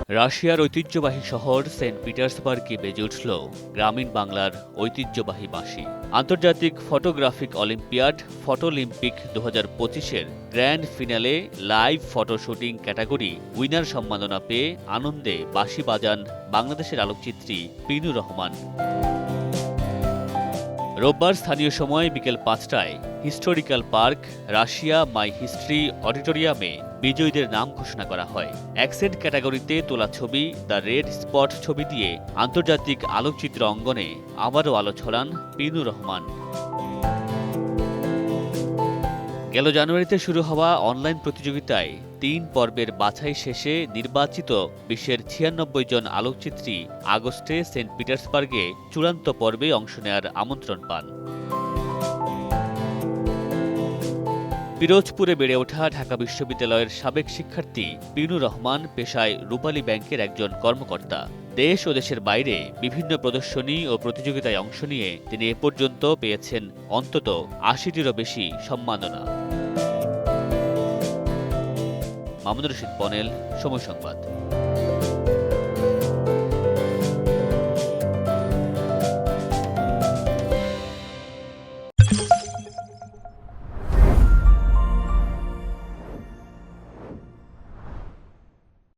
রাশিয়ার ঐতিহ্যবাহী শহর সেন্ট পিটার্সবার্গে বেজে উঠল গ্রামীণ বাংলার ঐতিহ্যবাহী বাঁশি। আন্তর্জাতিক ফটোগ্রাফিক অলিম্পিয়াড ফটোলিম্পিক 2025-এর grand finale live photo shooting category winner সম্মাননা পেয়ে আনন্দে বাঁশি বাজান বাংলাদেশের আলোকচিত্রী পিনু রহমান। রোববার স্থানীয় সময় বিকেল 5টায় historical park Russia my history অডিটোরিয়ামে বিজয়ীদের নাম ঘোষণা করা হয়। অ্যাকসেন্ট ক্যাটাগরিতে তোলা ছবি দ্য রেড স্পট ছবি দিয়ে আন্তর্জাতিক আলোকচিত্র অঙ্গনে আবারও আলো ছড়ান পিনু রহমান। গেল জানুয়ারিতে শুরু হওয়া অনলাইন প্রতিযোগিতায় 3 পর্বের বাছাই শেষে নির্বাচিত বিশ্বের 96 জন আলোকচিত্রী আগস্টে সেন্ট পিটার্সবার্গে চূড়ান্ত পর্বে অংশ নেওয়ার আমন্ত্রণ পান। পিরোজপুরে বেড়ে ওঠা ঢাকা বিশ্ববিদ্যালয়ের সাবেক শিক্ষার্থী পিনু রহমান পেশায় রূপালী ব্যাংকের একজন কর্মকর্তা। দেশ ও দেশের বাইরে বিভিন্ন প্রদর্শনী ও প্রতিযোগিতায় অংশ নিয়ে তিনি এ পর্যন্ত পেয়েছেন অন্তত 80টিরও বেশি সম্মাননা। মামুনুর রশীদ পনেল, সময় সংবাদ।